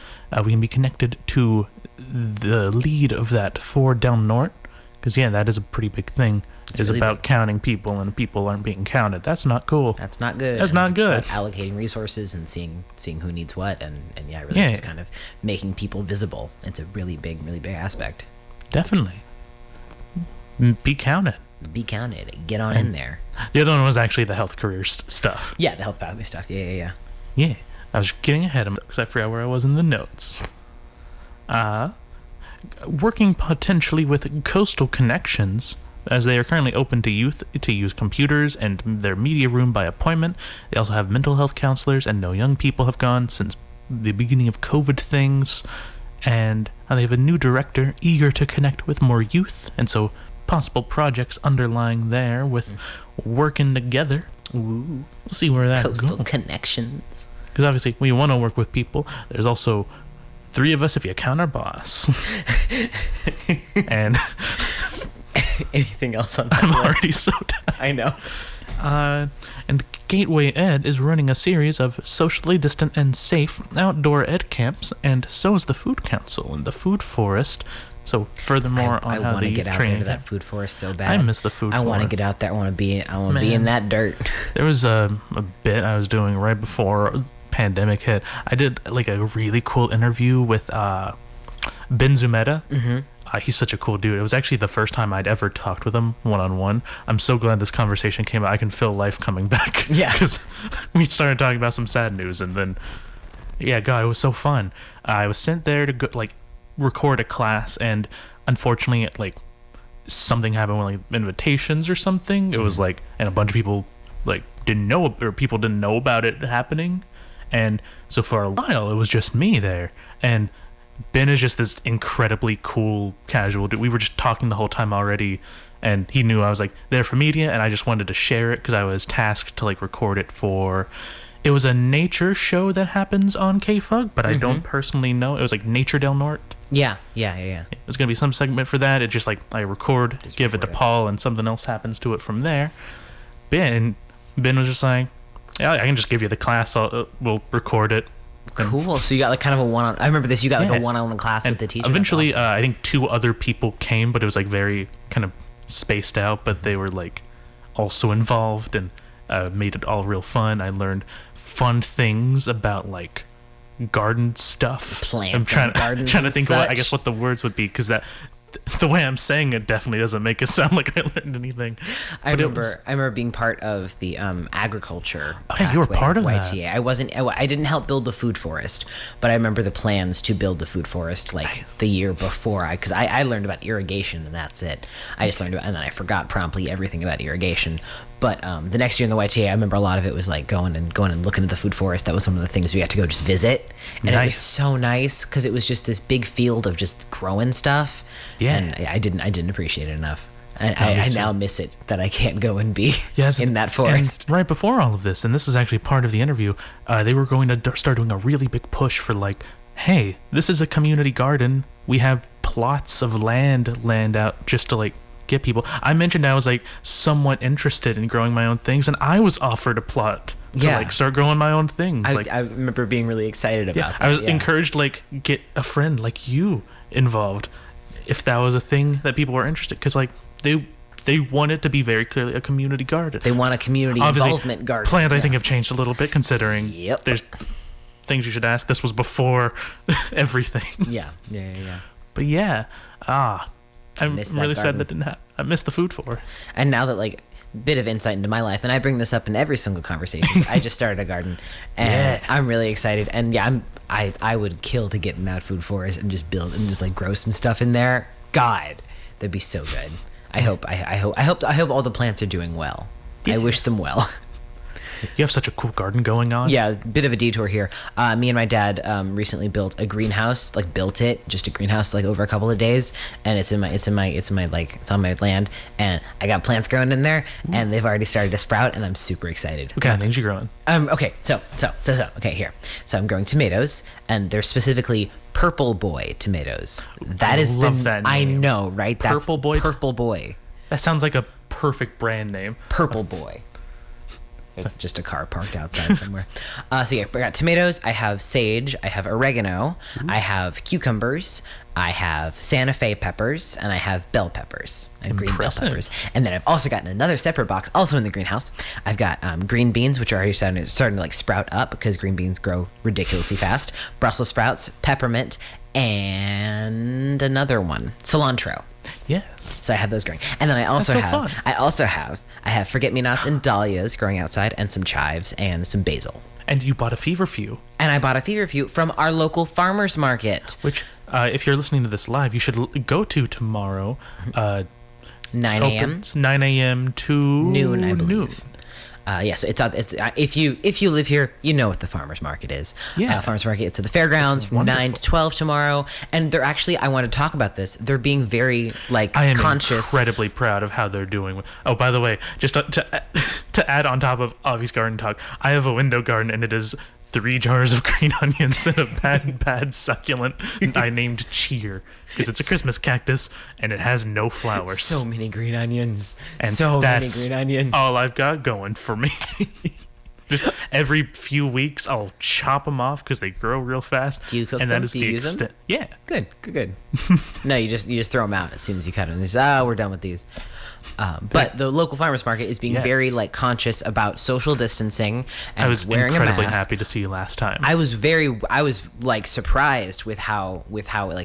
we can be connected to the lead of that for Del Norte, because that is a pretty big thing. It's really about counting people, and people aren't being counted. That's not cool. That's not good. That's not good. About allocating resources and seeing who needs what, and just kind of making people visible. It's a really big aspect. Definitely. Be counted. Be counted. Get on in there. The other one was actually the health career stuff. Yeah, the health pathway stuff. Yeah. Yeah, I was getting ahead of it because I forgot where I was in the notes. Working potentially with coastal connections, as they are currently open to youth to use computers and their media room by appointment. They also have mental health counselors, and no young people have gone since the beginning of COVID things. And they have a new director eager to connect with more youth, and so possible projects underlying there with working together. Ooh. We'll see where that Coastal goes. connections. Because obviously, we want to work with people. There's also 3 of us if you count our boss. And anything else on that I'm list? already so tired. I know. And Gateway Ed is running a series of socially distant and safe outdoor ed camps, and so is the Food Council and the Food Forest. So furthermore I on how want to the get youth out training. there to that food forest so bad. I miss the food I want to forest. get out there. I want to be in that dirt. There was a bit I was doing right before pandemic hit. I did like a really cool interview with Ben Zumeta. He's such a cool dude. It was actually the first time I'd ever talked with him one-on-one. I'm so glad this conversation came out. I can feel life coming back. Yeah. Because we started talking about some sad news, and then, God, it was so fun. I was sent there to go, record a class, and unfortunately, something happened with invitations or something. It was and a bunch of people didn't know, or people didn't know about it happening. And so for a while, it was just me there. And Ben is just this incredibly cool, casual dude. We were just talking the whole time already, and he knew I was there for media, and I just wanted to share it because I was tasked to record it for. It was a nature show that happens on KFUG, but I don't personally know. It was Nature Del Norte. Yeah. It was gonna be some segment for that. It just I record, give it to Paul, and something else happens to it from there. Ben was just yeah, I can just give you the class. We'll record it. Cool. So you got kind of a one-on. I remember this. You got a one-on-one class with the teacher. Eventually, awesome. I think 2 other people came, but it was very kind of spaced out. But they were also involved and made it all real fun. I learned fun things about garden stuff. Plants. I'm trying to think of what the words would be, because the way I'm saying it definitely doesn't make it sound like I learned anything. I remember being part of the agriculture. Oh, yeah, you were part of that. YTA. I didn't help build the food forest, but I remember the plans to build the food forest the year before. Because I learned about irrigation, and that's it. I just learned about, and then I forgot promptly everything about irrigation. But the next year in the YTA, I remember a lot of it was going and looking at the food forest. That was some of the things we had to go just visit, and It was so nice because it was just this big field of just growing stuff. Yeah, and I didn't appreciate it enough. I now miss it that I can't go and be in that forest. And right before all of this, and this is actually part of the interview, they were going to start doing a really big push for hey, this is a community garden. We have plots of land out just to get people. I mentioned I was somewhat interested in growing my own things, and I was offered a plot to start growing my own things. I remember being really excited about that. I was encouraged get a friend like you involved if that was a thing that people were interested, because they want it to be very clearly a community garden. They want a community involvement garden. Plans I think have changed a little bit, considering there's things you should ask. This was before everything. Yeah. But I'm really sad that didn't happen. I missed the food forest. And now that bit of insight into my life, and I bring this up in every single conversation. I just started a garden, and I'm really excited. And I would kill to get in that food forest and just build and just grow some stuff in there. God, that'd be so good. I hope all the plants are doing well. I wish them well. You have such a cool garden going on. Yeah, bit of a detour here. Me and my dad recently built a greenhouse, just a greenhouse, over a couple of days, and it's on my land, and I got plants growing in there, and they've already started to sprout, and I'm super excited. What kind of things you growing? Okay, so okay, here. So I'm growing tomatoes, and they're specifically Purple Boy tomatoes. That is love that name. I know, right? Purple Boy? Purple Boy. That sounds like a perfect brand name. Purple Boy. It's just a car parked outside somewhere. So yeah, I got tomatoes, I have sage, I have oregano, I have cucumbers, I have Santa Fe peppers, and I have bell peppers, and green bell peppers. And then I've also gotten another separate box, also in the greenhouse. I've got green beans, which are already starting to sprout up because green beans grow ridiculously fast. Brussels sprouts, peppermint, and another one, cilantro. Yes. So I have those growing, and then I also have forget-me-nots and dahlias growing outside, and some chives and some basil. And you bought a feverfew. And I bought a feverfew from our local farmers market, Which, if you're listening to this live, you should go to tomorrow. 9 a.m. 9 a.m. to noon, I believe. So it's if you live here, you know what the farmers market is. Yeah. Farmers market. It's at the fairgrounds from 9 to 12 tomorrow, and they're actually. I want to talk about this. They're being very I am conscious. Incredibly proud of how they're doing. Oh, by the way, just to add on top of Avi's garden talk, I have a window garden, and it is 3 jars of green onions and a bad succulent I named Cheer because it's a Christmas cactus and it has no flowers. So many green onions. And Many green onions. All I've got going for me. Just every few weeks, I'll chop them off because they grow real fast. Do you cook and them? That is Do you the use them? extent. Yeah. Good. No, you just throw them out as soon as you cut them. They just, we're done with these. But the local farmers market is being very conscious about social distancing and I was wearing a incredibly mask. happy to see you last time. I was surprised with how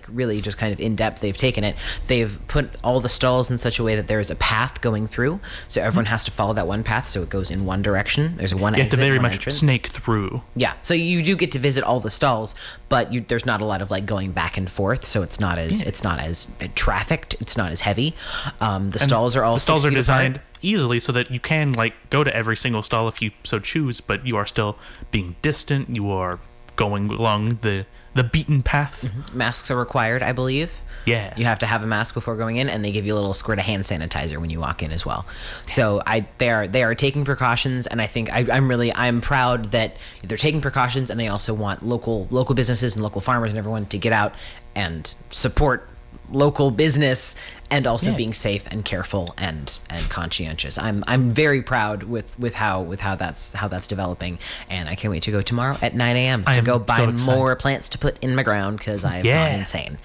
really just kind of in depth they've taken it. They've put all the stalls in such a way that there is a path going through, so everyone has to follow that one path, so it goes in one direction. There's one exit, to very one much entrance. snake through. Yeah, so you do get to visit all the stalls, but there's not a lot of going back and forth, so it's not as trafficked. It's not as heavy. The stalls are all The stalls 6 are feet designed apart. easily so that you can go to every single stall if you so choose, but you are still being distant. You are going along the beaten path. Masks are required, I believe. Yeah. You have to have a mask before going in, and they give you a little squirt of hand sanitizer when you walk in as well. So they are taking precautions, and I think I'm proud that they're taking precautions, and they also want local businesses and local farmers and everyone to get out and support local business, and also being safe and careful and conscientious. I'm very proud with how that's developing, and I can't wait to go tomorrow at 9 a.m. to go buy more plants to put in my ground because I've gone insane.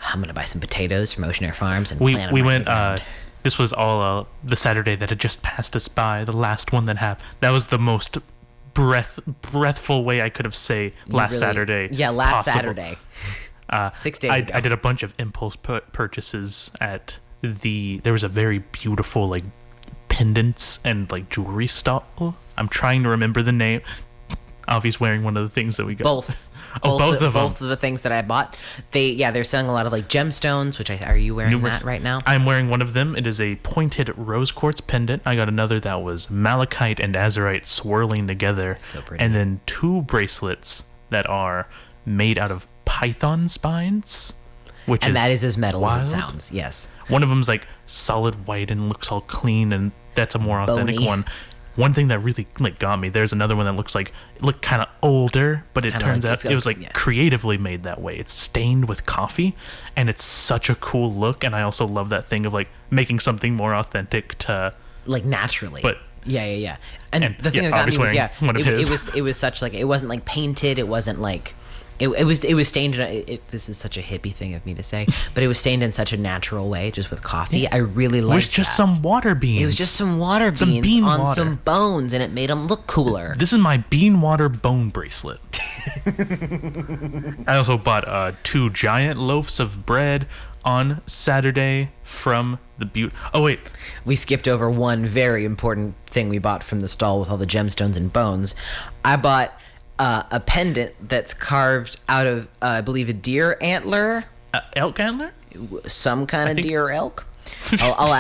I'm gonna buy some potatoes from Ocean Air Farms and plant them. We went. This was all the Saturday that had just passed us by. The last one that happened. That was the most breathful way I could have say Saturday. Yeah, last possible. Saturday. 6 days ago. I did a bunch of impulse purchases at there was a very beautiful pendants and jewelry stall. I'm trying to remember the name. Avi's wearing one of the things that we got. Both Both of them. Both of the things that I bought. They're selling a lot of gemstones, which are you wearing that right now? I'm wearing one of them. It is a pointed rose quartz pendant. I got another that was malachite and azurite swirling together. So pretty. And then 2 bracelets that are made out of python spines, that is as metal wild. as it sounds. Yes. One of them's solid white and looks all clean, and that's a more authentic Bony. one. One thing that really got me, there's another one that looked kind of older, but it turns out it was creatively made that way. It's stained with coffee, and it's such a cool look. And I also love that thing of making something more authentic to naturally. But yeah. And the thing that got me was it was such it wasn't painted. It wasn't It was stained in this is such a hippie thing of me to say, but it was stained in such a natural way, just with coffee. I really liked it. It was just some water beans. It was just some water beans bean on water. some bones, and it made them look cooler. This is my Beanwater bone bracelet. I also bought 2 giant loaves of bread on Saturday from the Butte. Oh, wait. We skipped over one very important thing we bought from the stall with all the gemstones and bones. I bought a pendant that's carved out of, I believe, a deer antler. Elk antler? Some kind of deer or elk. I'll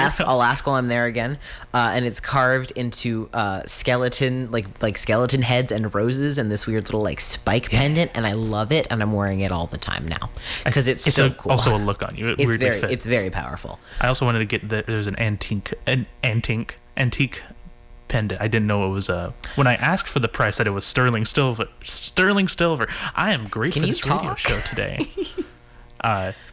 ask while I'm there again, and it's carved into skeleton like skeleton heads and roses and this weird little like spike pendant, and I love it, and I'm wearing it all the time now because it's so cool. Also a look on you. It weirdly fits. It's very powerful. I also wanted to get there's an antique pendant. I didn't know it was when I asked for the price that it was sterling silver. I am great for this radio show today.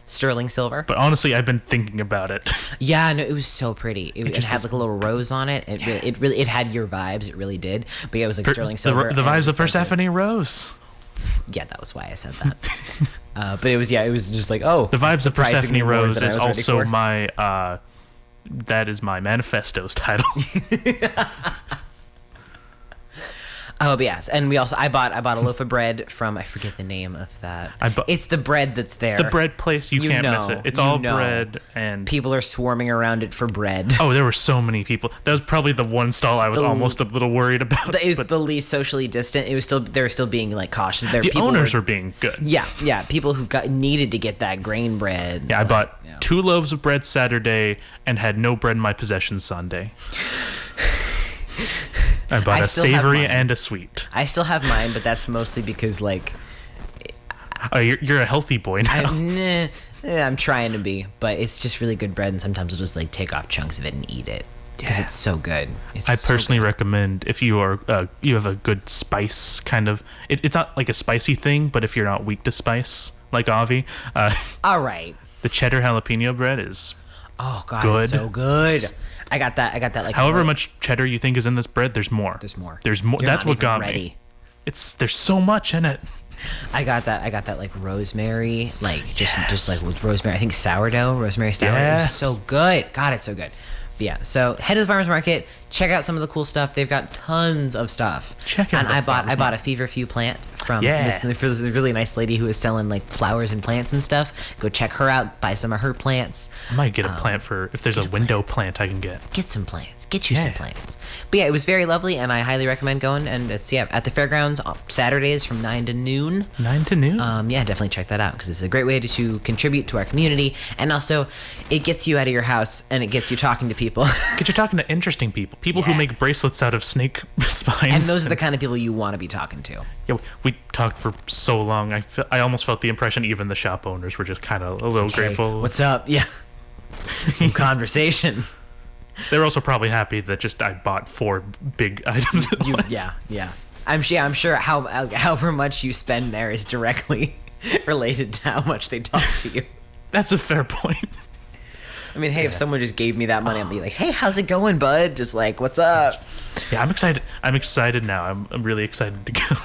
Sterling silver. But honestly, I've been thinking about it. Yeah, no, it was so pretty. It had like a little rose on it. It had your vibes. It really did. But yeah, it was like sterling silver. The vibes of Persephone Rose. Yeah, that was why I said that. But it was just like, oh. The vibes of Persephone Rose is also my that is my manifesto's title. Oh, but yes, and I bought a loaf of bread from, I forget the name of that. It's the bread that's there. The bread place, you can't miss it. It's all bread, and people are swarming around it for bread. Oh, there were so many people. That was probably the one stall I was almost a little worried about. It was the least socially distant. They were still being like cautious. The owners were being good. Yeah. People who needed to get that grain bread. Yeah, I bought 2 loaves of bread Saturday and had no bread in my possession Sunday. I bought a savory and a sweet. I still have mine, but that's mostly because, like... Oh, you're a healthy boy now. I'm trying to be, but it's just really good bread, and sometimes I'll just, like, take off chunks of it and eat it. Because it's so good. I personally recommend, if you are you have a good spice kind of... It's not, like, a spicy thing, but if you're not weak to spice, like Avi... all right. The cheddar jalapeno bread is Oh, God, it's so good. I got that like however much cheddar you think is in this bread, there's more. There's more. That's what got me. There's so much in it. I got that like rosemary, like just like with rosemary. I think rosemary sourdough. Yeah. It was so good. God, it's so good. But yeah, so head to the farmer's market, check out some of the cool stuff. They've got tons of stuff. And I bought a feverfew plant from this really nice lady who is selling like flowers and plants and stuff. Go check her out, buy some of her plants. I might get a plant if there's a window plant I can get. Get some plants. Get you some plants. But yeah, it was very lovely, and I highly recommend going. And it's at the fairgrounds Saturdays from 9 to noon. 9 to noon? Yeah, definitely check that out because it's a great way to contribute to our community, and also it gets you out of your house and it gets you talking to people. Get you talking to interesting people who make bracelets out of snake spines. And those are the kind of people you want to be talking to. Yeah, we talked for so long. I almost felt the impression even the shop owners were just kind of a little grateful. What's up? Yeah, some conversation. They're also probably happy that I bought 4 big items at once. Yeah. I'm sure however much you spend there is directly related to how much they talk to you. That's a fair point. I mean, hey, if someone just gave me that money, I'd be like, hey, how's it going, bud? Just like, what's up? Yeah, I'm excited. I'm excited now. I'm really excited to go.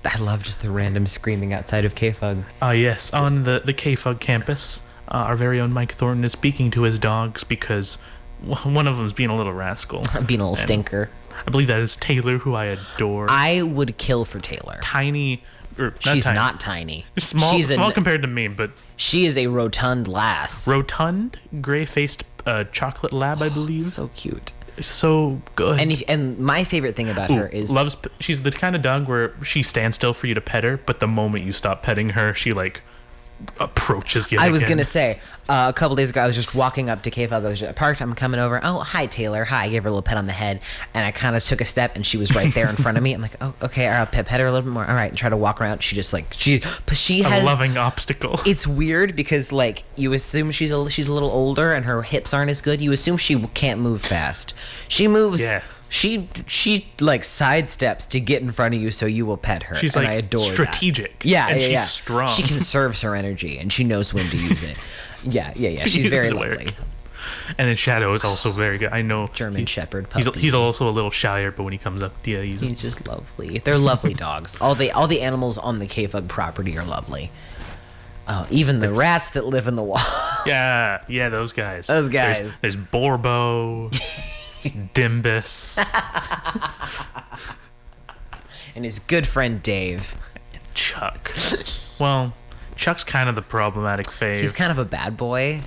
I love just the random screaming outside of K-Fug. Yes, on the K-Fug campus, our very own Mike Thornton is speaking to his dogs because one of them's being a little rascal. Being a little stinker. I believe that is Taylor, who I adore. I would kill for Taylor. She's not tiny. Small compared to me, but... She is a rotund lass. Rotund, gray-faced chocolate lab, I believe. So cute. So good. And my favorite thing about her is... She's the kind of dog where she stands still for you to pet her, but the moment you stop petting her, she, like... approaches you. I was gonna say a couple days ago I was just walking up to K-Fug. I was just parked. I'm coming over. Oh, hi Taylor. Hi. I gave her a little pet on the head, and I kind of took a step, and she was right there in front of me. I'm like, oh, okay. All right, I'll pet her a little bit more. All right, and try to walk around. She just like she has a loving obstacle. It's weird because like you assume she's a little older and her hips aren't as good. You assume she can't move fast. She moves. Yeah. She like sidesteps to get in front of you so you will pet her. She's and like I adore strategic. That. Yeah, and she's strong. She conserves her energy and she knows when to use it. Yeah. She's very lovely. And then Shadow is also very good. I know German Shepherd puppy. He's also a little shyer, but when he comes up, he's just lovely. They're lovely dogs. All the animals on the K-Fug property are lovely. Even the rats that live in the wall. Yeah, those guys. There's Borbo. Dimbus. And his good friend Dave. And Chuck. Well, Chuck's kind of the problematic fave. He's kind of a bad boy.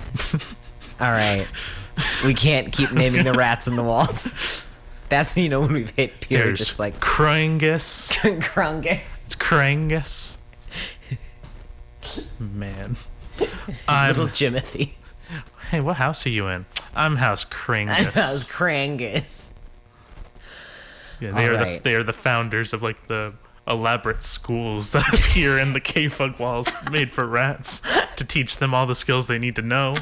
All right. We can't keep naming the rats in the walls. That's, when we've hit pure. There's just like... Krungus. Krungus. It's Krungus. Man. Little Jimothy. Hey, what house are you in? I'm House Kringus. House Kringus. Yeah, Alright. they are the founders of like the elaborate schools that appear in the K-Fug walls made for rats to teach them all the skills they need to know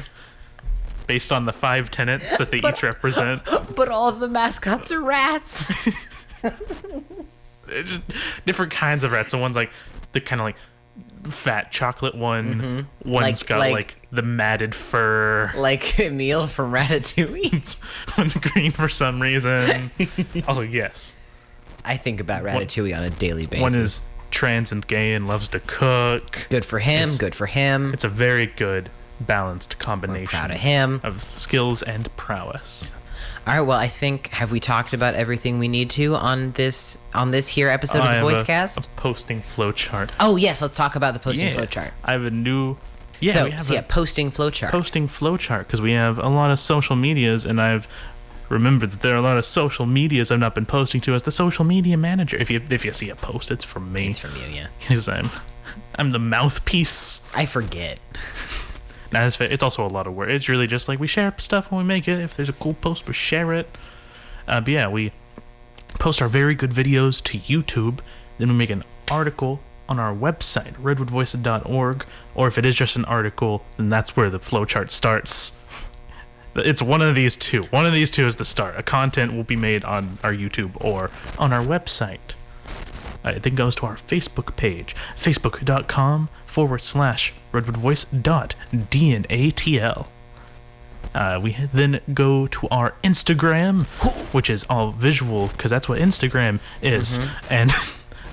based on the 5 tenets that they each represent. But all of the mascots are rats. They're just different kinds of rats. So one's like the kind of like fat chocolate one. One's got like the matted fur. Like Emile from Ratatouille. One's green for some reason. Also, yes. I think about Ratatouille on a daily basis. One is trans and gay and loves to cook. good for him. Good for him. It's a very good balanced combination. We're proud of him. Of skills and prowess. All right. Well, I think have we talked about everything we need to on this here episode of the Voicecast? A posting flowchart. Oh yes, let's talk about the posting flowchart. I have a new. Posting flowchart. Posting flowchart because we have a lot of social medias, and I've remembered that there are a lot of social medias I've not been posting to as the social media manager. If you see a post, it's from me. It's from you, yeah. Because I'm the mouthpiece. I forget. Nah, it's also a lot of work. It's really just like we share stuff when we make it. If there's a cool post, we share it. But yeah, we post our very good videos to YouTube. Then we make an article on our website, redwoodvoice.org. Or if it is just an article, then that's where the flowchart starts. It's one of these two. One of these two is the start. A content will be made on our YouTube or on our website. It then goes to our Facebook page, facebook.com/redwoodvoice.dnatl. We then go to our Instagram, which is all visual, because that's what Instagram is. And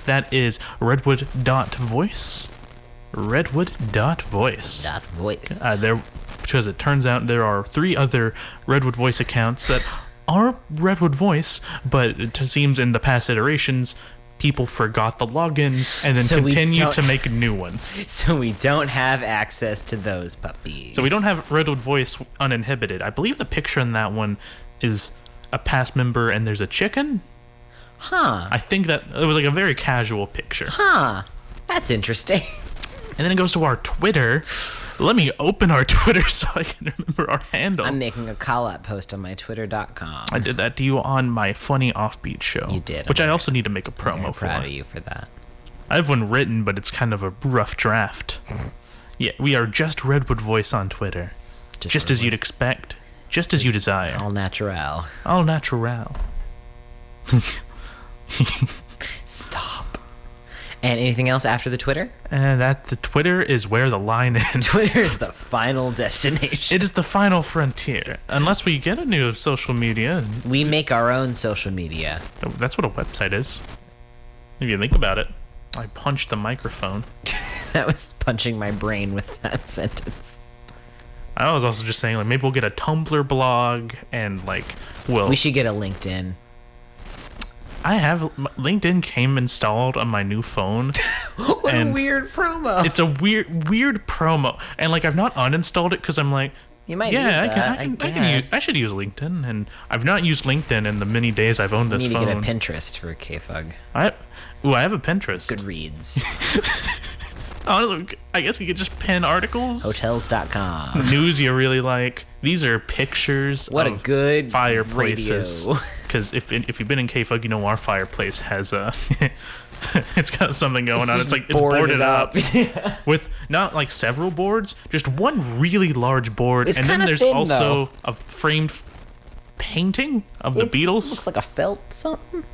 that is redwood.voice. Redwood.voice. Because it turns out there are 3 other Redwood Voice accounts that are Redwood Voice, but it seems in the past iterations, people forgot the logins and then continue to make new ones. So we don't have access to those puppies. So we don't have Redwood Voice uninhibited. I believe the picture in that one is a past member and there's a chicken. Huh. I think that it was like a very casual picture. Huh. That's interesting. And then it goes to our Twitter. Let me open our Twitter so I can remember our handle. I'm making a call-out post on my twitter.com. I did that to you on my funny offbeat show. You did. Which I also need to make a promo I'm for. proud of you for that. I have one written, but it's kind of a rough draft. Yeah, we are just Redwood Voice on Twitter. Just as you'd expect. Just as you desire. All natural. All natural. Stop. And anything else after the Twitter? And the Twitter is where the line ends. Twitter is the final destination. It is the final frontier. Unless we get a new social media. We make our own social media. That's what a website is. If you think about it. I punched the microphone. That was punching my brain with that sentence. I was also just saying, like, maybe we'll get a Tumblr blog and, like, we should get a LinkedIn. I have LinkedIn came installed on my new phone. What a weird promo. It's a weird promo, and like I've not uninstalled it because I'm like, you might use that, I should use LinkedIn, and I've not used LinkedIn in the many days I've owned this phone. You need to get a Pinterest for K-Fug. I have a Pinterest. Goodreads. Honestly, I guess you could just pin articles. Hotels.com. News you really like. These are pictures. What a good fireplaces. Because if you've been in K-Fug, you know our fireplace has it's got something going on. It's like it's boarded up with not like several boards, just one really large board, and then there's also a framed painting of the Beatles. Looks like a felt something.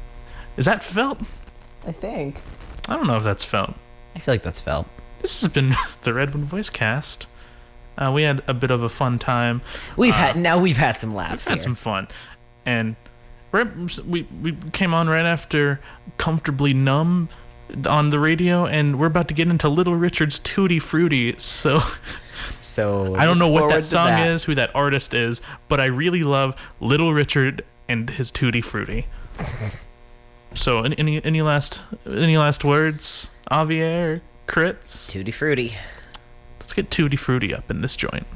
Is that felt? I think. I don't know if that's felt. I feel like that's felt. This has been the Redwood Voicecast. We had a bit of a fun time. We've had some laughs. We've had some fun, and we came on right after Comfortably Numb on the radio, and we're about to get into Little Richard's Tutti Frutti. So I don't know what that song is, who that artist is, but I really love Little Richard and his Tutti Frutti. So any last words, Javier? Crits? Tutti Frutti. Let's get Tutti Frutti up in this joint.